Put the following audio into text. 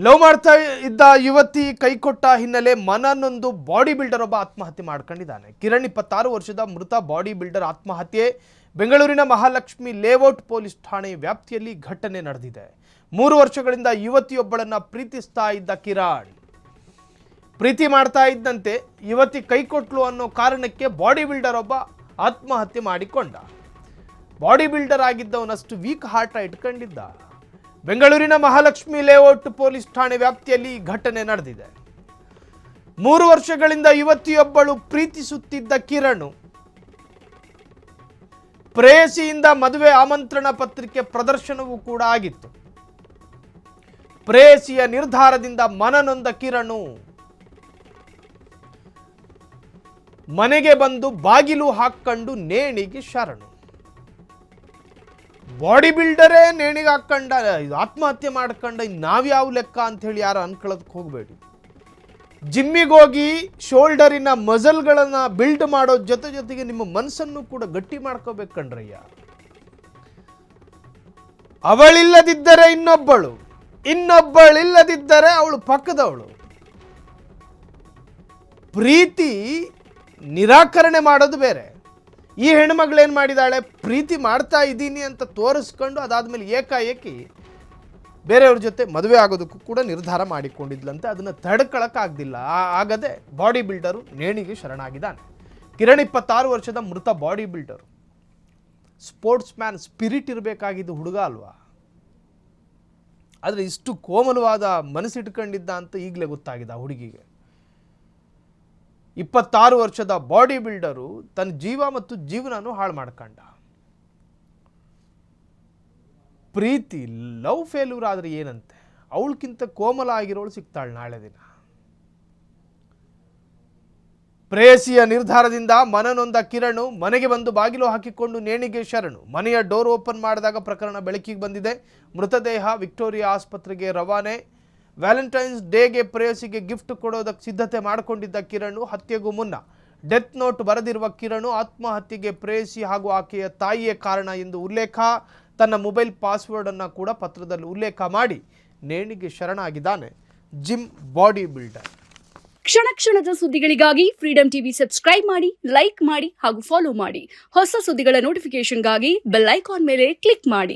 Love ಮಾಡ್ತಾ ಇದ್ದ ಯುವತಿ ಕೈಕೊಟ್ಟ ಹಿನ್ನೆಲೆ ಮನನೊಂದು ಬಾಡಿ ಬಿಲ್ಡರ್ ಒಬ್ಬ ಆತ್ಮಹತ್ಯೆ ಮಾಡ್ಕೊಂಡಿದ್ದಾನೆ. ಕಿರಣ್ 26 ವರ್ಷದ ಮೃತ ಬಾಡಿ ಬಿಲ್ಡರ್ ಆತ್ಮಹತ್ಯೆ ಬೆಂಗಳೂರಿನ ಮಹಾಲಕ್ಷ್ಮಿ ಲೇಔಟ್ ಪೊಲೀಸ್ ಠಾಣೆ ವ್ಯಾಪ್ತಿಯಲ್ಲಿ ಘಟನೆ ನಡೆದಿದೆ. 3 ವರ್ಷಗಳಿಂದ ಯುವತಿಯೊಬ್ಬಳನ್ನ ಪ್ರೀತಿಸ್ತಾ ಇದ್ದ ಕಿರಣ್ ಪ್ರೀತಿ ಮಾಡ್ತಾ ಇದ್ದಂತೆ ಯುವತಿ ಕೈಕೊಟ್ಲು ಅನ್ನೋ ಕಾರಣಕ್ಕೆ ಬಾಡಿ ಬಿಲ್ಡರ್ ಒಬ್ಬ ಆತ್ಮಹತ್ಯೆ ಮಾಡಿಕೊಂಡ. ಬಾಡಿ ಬಿಲ್ಡರ್ ಆಗಿದ್ದವನಷ್ಟು ವೀಕ್ ಹಾರ್ಟ್ ಇಟ್ಕೊಂಡಿದ್ದ. ಬೆಂಗಳೂರಿನ ಮಹಾಲಕ್ಷ್ಮಿ ಲೇಔಟ್ ಪೊಲೀಸ್ ಠಾಣೆ ವ್ಯಾಪ್ತಿಯಲ್ಲಿ ಘಟನೆ ನಡೆದಿದೆ. 3 ವರ್ಷಗಳಿಂದ ಯುವತಿಯೊಬ್ಬಳು ಪ್ರೀತಿಸುತ್ತಿದ್ದ ಕಿರಣ್ ಪ್ರೇಯಸಿಯಿಂದ ಮದುವೆ ಆಮಂತ್ರಣ ಪತ್ರಿಕೆ ಪ್ರದರ್ಶನವೂ ಕೂಡ ಆಗಿತ್ತು. ಪ್ರೇಯಸಿಯ ನಿರ್ಧಾರದಿಂದ ಮನನೊಂದ ಕಿರಣ್ ಮನೆಗೆ ಬಂದು ಬಾಗಿಲು ಹಾಕ್ಕೊಂಡು ನೇಣಿಗೆ ಶರಣು. ಬಾಡಿ ಬಿಲ್ಡರೇ ನೇಣಿಗೆ ಹಾಕ್ಕೊಂಡ ಆತ್ಮಹತ್ಯೆ ಮಾಡ್ಕೊಂಡ ನಾವ್ಯಾವ ಲೆಕ್ಕ ಅಂಥೇಳಿ ಯಾರು ಅನ್ಕೊಳ್ಳೋದಕ್ಕೆ ಹೋಗಬೇಡಿ. ಜಿಮ್ಮಿಗೆ ಹೋಗಿ ಶೋಲ್ಡರಿನ ಮಸಲ್ಗಳನ್ನು ಬಿಲ್ಡ್ ಮಾಡೋ ಜೊತೆಗೆ ನಿಮ್ಮ ಮನಸ್ಸನ್ನು ಕೂಡ ಗಟ್ಟಿ ಮಾಡ್ಕೋಬೇಕು ಕಣ್ರಯ್ಯ. ಅವಳಿಲ್ಲದಿದ್ದರೆ ಇನ್ನೊಬ್ಬಳಿಲ್ಲದಿದ್ದರೆ ಅವಳು ಪಕ್ಕದವಳು. ಪ್ರೀತಿ ನಿರಾಕರಣೆ ಮಾಡೋದು ಬೇರೆ. ಈ ಹೆಣ್ಮಗಳೇನು ಮಾಡಿದಾಳೆ, ಪ್ರೀತಿ ಮಾಡ್ತಾ ಇದ್ದೀನಿ ಅಂತ ತೋರಿಸ್ಕೊಂಡು ಅದಾದಮೇಲೆ ಏಕಾಏಕಿ ಬೇರೆಯವ್ರ ಜೊತೆ ಮದುವೆ ಆಗೋದಕ್ಕೂ ಕೂಡ ನಿರ್ಧಾರ ಮಾಡಿಕೊಂಡಿದ್ಲಂತೆ. ಅದನ್ನು ತಡ್ಕೊಳ್ಳೋಕ್ಕಾಗ್ದಿಲ್ಲ. ಆಗದೆ ಬಾಡಿ ಬಿಲ್ಡರು ನೇಣಿಗೆ ಶರಣಾಗಿದ್ದಾನೆ. ಕಿರಣ್ 26 ವರ್ಷದ ಮೃತ body builder. Sportsman spirit ಇರಬೇಕಾಗಿದ್ದು ಹುಡುಗ ಅಲ್ವಾ, ಆದರೆ ಇಷ್ಟು ಕೋಮಲವಾದ ಮನಸ್ಸಿಟ್ಕೊಂಡಿದ್ದ ಅಂತ ಈಗಲೇ ಗೊತ್ತಾಗಿದೆ ಆ ಹುಡುಗಿಗೆ. 26 ವರ್ಷದ ಬಾಡಿ ಬಿಲ್ಡರು ತನ್ನ ಜೀವ ಮತ್ತು ಜೀವನನೂ ಹಾಳು ಮಾಡ್ಕೊಂಡ. ಪ್ರೀತಿ ಲವ್ ಫೇಲ್ಯೂರ್ ಆದರೆ ಏನಂತೆ, ಅವಳಕ್ಕಿಂತ ಕೋಮಲ ಆಗಿರೋಳು ಸಿಗ್ತಾಳೆ ನಾಳೆ ದಿನ. ಪ್ರೇಯಸಿಯ ನಿರ್ಧಾರದಿಂದ ಮನನೊಂದ ಕಿರಣ್ ಮನೆಗೆ ಬಂದು ಬಾಗಿಲು ಹಾಕಿಕೊಂಡು ನೇಣಿಗೆ ಶರಣು. ಮನೆಯ ಡೋರ್ ಓಪನ್ ಮಾಡಿದಾಗ ಪ್ರಕರಣ ಬೆಳಕಿಗೆ ಬಂದಿದೆ. ಮೃತದೇಹ ವಿಕ್ಟೋರಿಯಾ ಆಸ್ಪತ್ರೆಗೆ ರವಾನೆ. ವ್ಯಾಲೆಂಟೈನ್ಸ್ ಡೇಗೆ ಪ್ರೇಯಸಿಗೆ ಗಿಫ್ಟ್ ಕೊಡೋದಕ್ಕೆ ಸಿದ್ಧತೆ ಮಾಡಿಕೊಂಡಿದ್ದ ಕಿರಣ್ ಹತ್ಯೆಗೂ ಮುನ್ನ ಡೆತ್ ನೋಟ್ ಬರೆದಿರುವ ಕಿರಣ್ ಆತ್ಮಹತ್ಯೆಗೆ ಪ್ರೇಯಸಿ ಹಾಗೂ ಆಕೆಯ ತಾಯಿಯೇ ಕಾರಣ ಎಂದು ಉಲ್ಲೇಖ. ತನ್ನ ಮೊಬೈಲ್ ಪಾಸ್ವರ್ಡ್ ಅನ್ನು ಕೂಡ ಪತ್ರದಲ್ಲಿ ಉಲ್ಲೇಖ ಮಾಡಿ ನೇಣಿಗೆ ಶರಣಾಗಿದ್ದಾನೆ ಜಿಮ್ ಬಾಡಿ ಬಿಲ್ಡರ್. ಕ್ಷಣ ಕ್ಷಣದ ಸುದ್ದಿಗಳಿಗಾಗಿ ಫ್ರೀಡಂ ಟಿವಿ ಸಬ್ಸ್ಕ್ರೈಬ್ ಮಾಡಿ, ಲೈಕ್ ಮಾಡಿ ಹಾಗೂ ಫಾಲೋ ಮಾಡಿ. ಹೊಸ ಸುದ್ದಿಗಳ ನೋಟಿಫಿಕೇಶನ್ಗಾಗಿ ಬೆಲ್ ಐಕಾನ್ ಮೇಲೆ ಕ್ಲಿಕ್ ಮಾಡಿ.